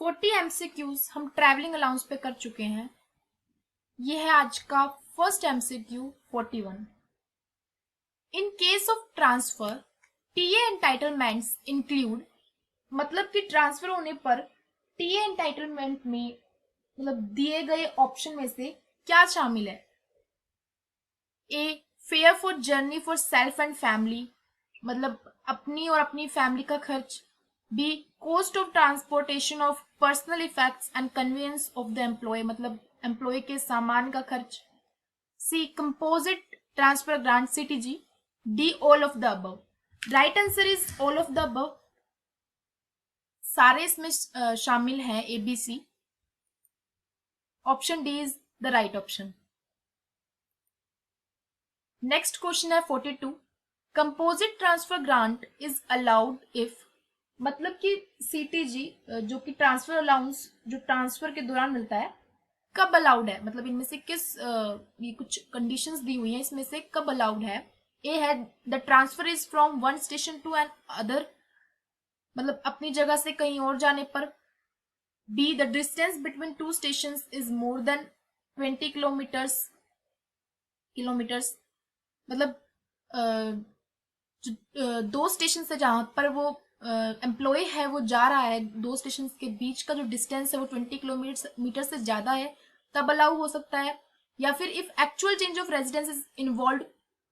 40 MCQs हम travelling allowance पे कर चुके हैं। ये है आज का first MCQ 41। In case of transfer TA entitlements include, मतलब कि ट्रांसफर होने पर टीए एंटाइटलमेंट में मतलब दिए गए ऑप्शन में से क्या शामिल है? A, fare for journey for self and family, मतलब अपनी और अपनी फैमिली का खर्च। B, cost of transportation of personal effects and convenience of the employee, मतलब एम्प्लॉय के सामान का खर्च। C, composite transfer grant CTG. D, all of the above. Right answer is all of the above. सारे इसमें शामिल हैं ABC. Option D is the right option. Next question है 42। Composite transfer grant is allowed if, मतलब कि CTG जो कि transfer allowance जो ट्रांसफर के दौरान मिलता है, कब अलाउड है, मतलब इनमें से किस ये कुछ कंडीशंस दी हुई हैं, इसमें से कब अलाउड है? ए है the transfer is from one station to another, मतलब अपनी जगह से कहीं और जाने पर। B, the distance between two station is more than 20 kilometres, मतलब दो स्टेशन से जहां पर वो एम्प्लॉय है वो जा रहा है, दो स्टेशन के बीच का जो डिस्टेंस है वो 20 किलोमीटर से ज्यादा है, तब अलाउ हो सकता है। या फिर if actual change of residence is involve,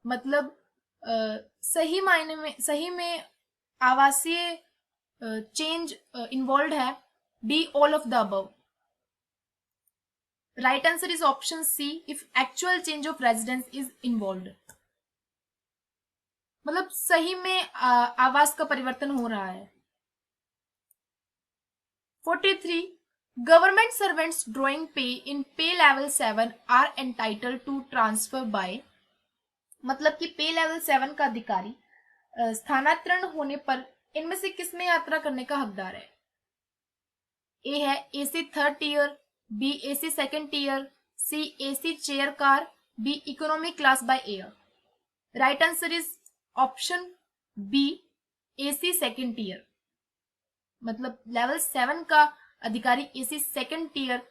मतलब सही में आवासीय चेंज इन्वॉल्व है। D, all of the above. Right answer is option C, if actual change of residence is involve, मतलब सही में आवास का परिवर्तन हो रहा है। 43, government servants drawing pay in pay level 7 are entitled to transfer by, मतलब कि पे लेवल 7 का अधिकारी स्थानांतरण होने पर इनमें से किसमें यात्रा करने का हकदार है? ए है AC third tier, B AC second tier, C AC chair car, B economic class by air. Right answer is option B, AC second tier, मतलब लेवल 7 का अधिकारी एसी सेकंड टीयर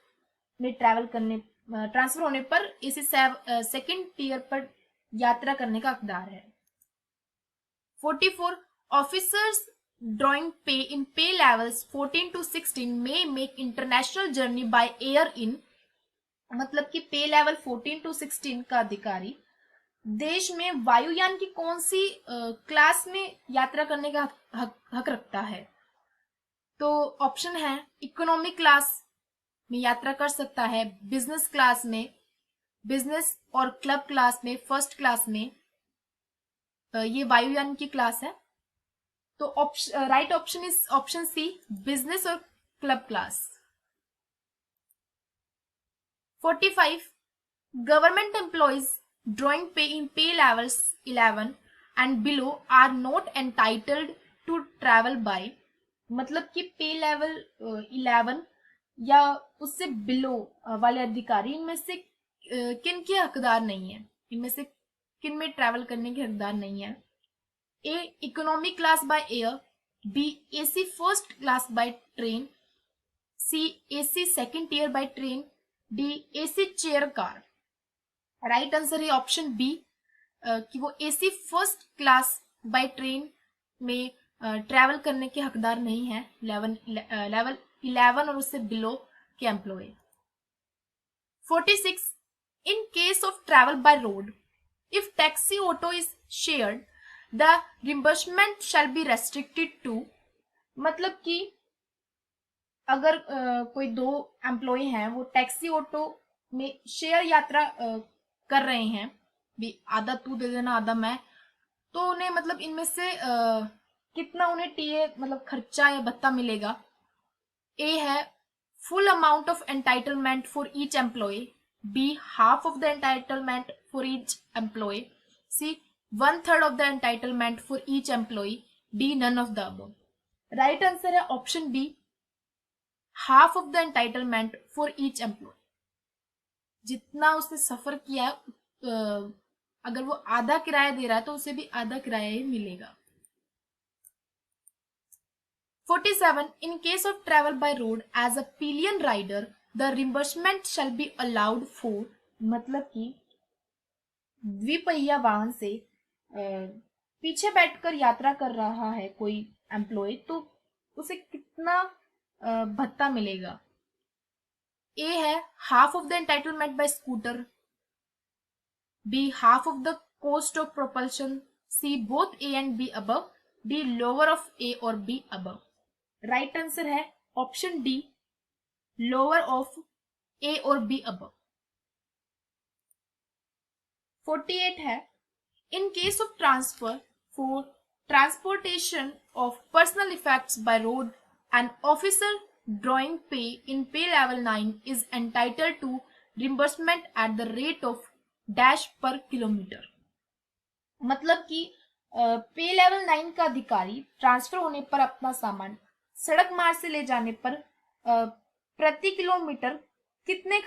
में ट्रांसफर होने पर एसी सेकंड टीयर पर यात्रा करने का हकदार है। 44, officers drawing pay in pay levels 14 to 16 may make international journey by air in, मतलब कि पे लेवल 14 to 16 का अधिकारी देश में वायुयान की कौन सी क्लास में यात्रा करने का हक रखता है? तो ऑप्शन है इकोनॉमिक क्लास में यात्रा कर सकता है, बिजनेस क्लास में, बिजनेस और क्लब क्लास में, फर्स्ट क्लास में। ये वायुयान की क्लास है। तो right option is option C, business और club class. 45, government employees drawing pay in pay levels 11 and below are not entitled to travel by, मतलब कि पे लेवल 11 या उससे बिलो वाले अधिकारी इनमें से किन के हकदार नहीं है, इनमें से किन में ट्रैवल करने के हकदार नहीं है? A, economy class by air, B AC first class by train, C AC second tier by train, D AC chair car. Right answer है ऑप्शन बी, कि वो AC first class by train में travel करने के हकदार नहीं है level 11 और उससे बिलो के employ. 46, in case of travel by road, if taxi auto is shared the reimbursement shall be restricted to, मतलब कि अगर कोई दो एम्प्लॉय हैं वो टैक्सी ऑटो में शेयर यात्रा कर रहे हैं, भी आधा तू दे देना आधा मैं, तो उन्हें मतलब इनमें से कितना उन्हें टीए मतलब खर्चा या भत्ता मिलेगा? ए है full amount of entitlement for each employee, B half of the entitlement for each employee, C 1/3 of the entitlement for each employee, D none of the above. Right answer है option B, half of the entitlement for each employee, जितना उसने सफर किया है अगर वो आधा किराया दे रहा है तो उसे भी आधा किराया ही मिलेगा। 47. In case of travel by road as a pillion rider, the reimbursement shall be allowed for, मतलब कि द्विपहिया वाहन से पीछे बैठकर यात्रा कर रहा है कोई एम्प्लॉय, तो उसे कितना भत्ता मिलेगा? ए है half of the entitlement by scooter, B half of the cost of propulsion, C both A and B above, D lower of A or B above. Right answer है ऑप्शन डी, लोअर ऑफ ए और B above. 48 है in case of transfer for transportation of personal effects by road, an officer drawing pay in pay level 9 is entitled to reimbursement at the rate of dash per kilometer. मतलब कि पे level 9 का अधिकारी transfer होने पर अपना सामान सड़क मार्ग से ले जाने पर प्रति किलोमीटर कितने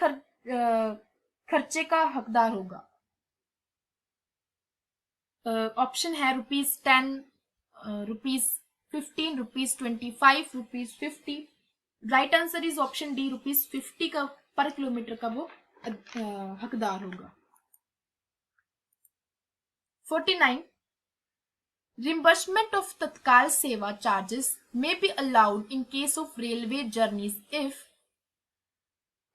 खर्चे का हकदार होगा? ऑप्शन है ₹10, ₹15, ₹25, ₹50. Right answer is option D, ₹50 का पर किलोमीटर का वो हकदार होगा. 49. Reimbursement of तत्काल सेवा charges may be allowed in case of railway journeys if,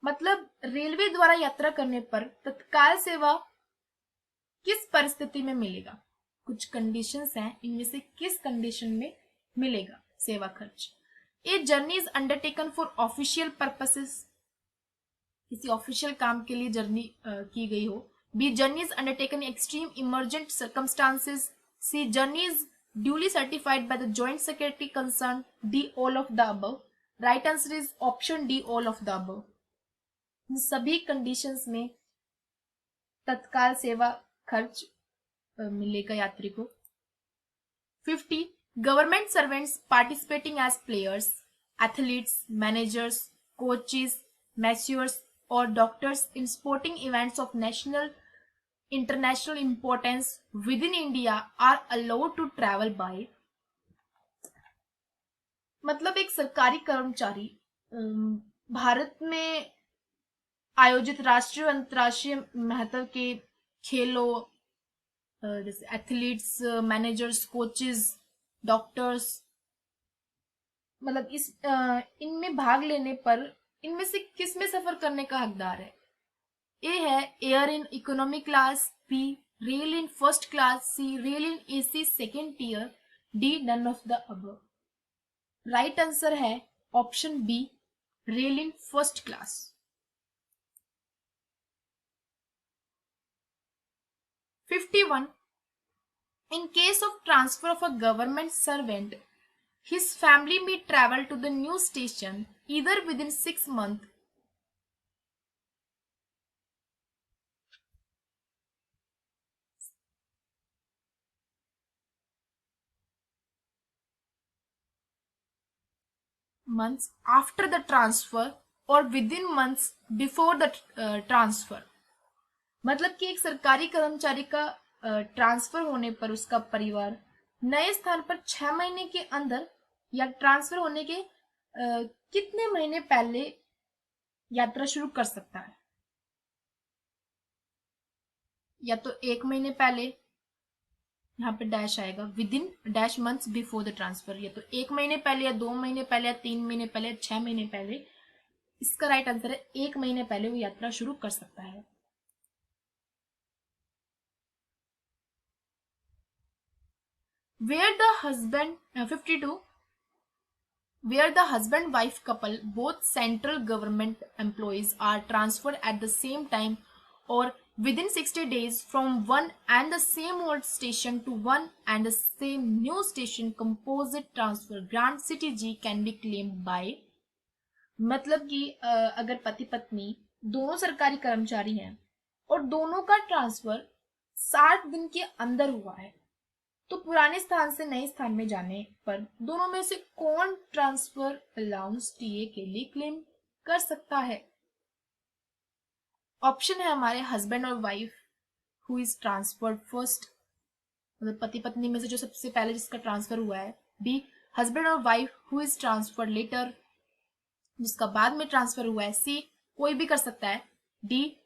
मतलब रेलवे द्वारा यात्रा करने पर तत्काल सेवा किस परिस्थिति में मिलेगा? कुछ कंडीशंस हैं, इनमें से किस कंडीशन में मिलेगा सेवा खर्च? A journey is undertaken for official purposes, किसी ऑफिशियल काम के लिए जर्नी की गई हो. B journey is undertaken in extreme emergent circumstances. C journey is duly certified by the joint secretary concerned. D all of the above. Right answer is option D all of the above. इन सभी conditions में तत्काल सेवा खर्च मिलेगा यात्री को. 50. Government servants participating as players, athletes, managers, coaches, masseurs or doctors in sporting events of national international importance within India are allowed to travel by, मतलब एक सरकारी कर्मचारी भारत में आयोजित राष्ट्रीय अंतर्राष्ट्रीय महत्व के खेलों जैसे एथलीट्स, मैनेजर्स, कोचेस, डॉक्टर्स, मतलब इस इनमें भाग लेने पर इनमें से किस में सफर करने का हकदार है? ए है air in economy class, B rail in first class, C rail in AC second tier, D none of the above. Right answer है option B, rail in first class. 51. In case of transfer of a government servant, his family may travel to the new station either within 6 months after the transfer or within months before the transfer. मतलब कि एक सरकारी कर्मचारी का transfer होने पर उसका परिवार नए स्थान पर 6 महीने के अंदर या ट्रांसफर होने के कितने महीने पहले यात्रा शुरू कर सकता है? या तो 1 महीने पहले, यहाँ पे डैश आएगा, with in dash months before the transfer, या तो 1 महीने पहले, या 2 महीने पहले, या 3 महीने पहले, या 6 महीने पहले. इसका राइट आंसर है 1 महीने पहले वो यात्रा शुरू कर सकता है. Where the husband 52, where the husband wife couple both central government employees are transferred at the same time or within 60 days from one and the same old station to one and the same new station, composite transfer grant CTG can be claimed by. मतलब कि अगर पति पत्नी दोनों सरकारी कर्मचारी हैं और दोनों का ट्रांसफर 60 दिन के अंदर हुआ है, तो पुराने स्थान से नए स्थान में जाने पर दोनों में से कौन ट्रांसफर अलाउंस टीए के लिए क्लेम कर सकता है? ऑप्शन है हमारे हस्बैंड और wife who is transferred first, मतलब पति पत्नी में से जो सबसे पहले जिसका ट्रांसफर हुआ है. बी हस्बैंड और wife who is transfer letter, जिसका बाद में ट्रांसफर हुआ है। सी, कोई भी कर सकता है। डी,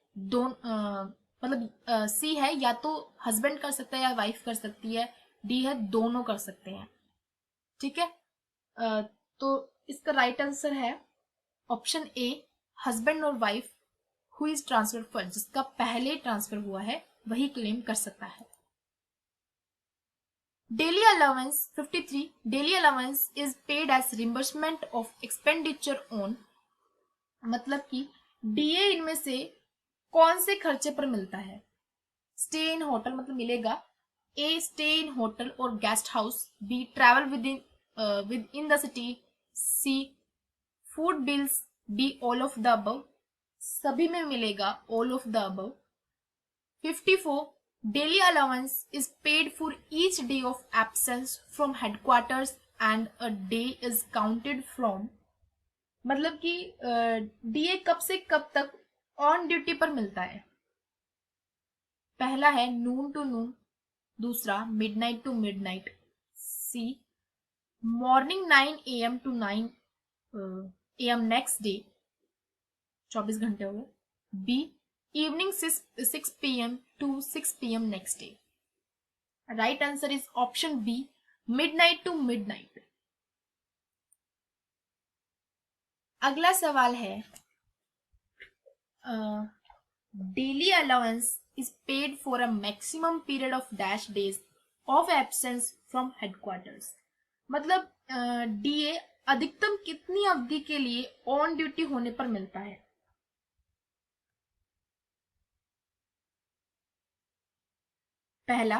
मतलब सी है या तो हस्बैंड कर सकता है या वाइफ कर सकती है। डी है दोनों कर सकते हैं। ठीक है, तो इसका राइट आंसर है ऑप्शन ए, हस्बैंड और wife who is transfer first, जिसका पहले ट्रांसफर हुआ है वही क्लेम कर सकता है। Daily allowance 53, daily allowance is paid as reimbursement of expenditure on, मतलब कि डीए इनमें से कौन से खर्चे पर मिलता है। स्टे इन होटल मतलब मिलेगा, ए स्टे इन होटल और guest house, B travel within the city, C food bills, D all of the above, सभी में मिलेगा all of the above. 54, daily allowance is paid for each day of absence from headquarters and a day is counted from, मतलब कि DA कब से कब तक on duty पर मिलता है। पहला है नून टू नून, दूसरा midnight to midnight, C morning 9 AM to 9 AM next day, 24 घंटे हो गए, B evening 6 PM to 6 PM next day. Right answer is option B, midnight to midnight. अगला सवाल है, daily allowance is paid for a maximum period of dash days of absence from headquarters, मतलब DA अधिकतम कितनी अवधि के लिए on duty होने पर मिलता है। पहला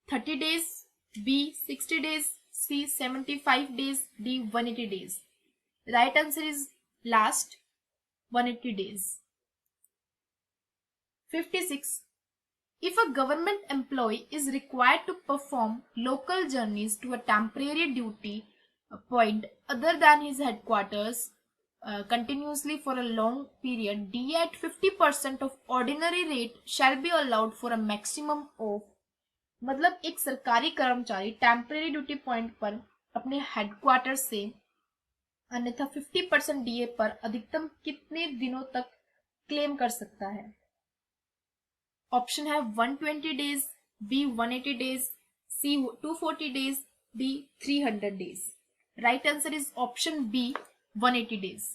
30 days, B 60 days, C 75 days, D 180 days. Right answer is last 180 days. 56. If a government employee is required to perform local journeys to a temporary duty point other than his headquarters continuously for a long period, D at 50% of ordinary rate shall be allowed for a maximum of, मतलब एक सरकारी कर्मचारी temporary duty point पर अपने headquarter से अन्यथा 50% DA पर अधिकतम कितने दिनों तक क्लेम कर सकता है। ऑप्शन है 120 days, B 180 days, C 240 days, D 300 days. Right answer is option B 180 days.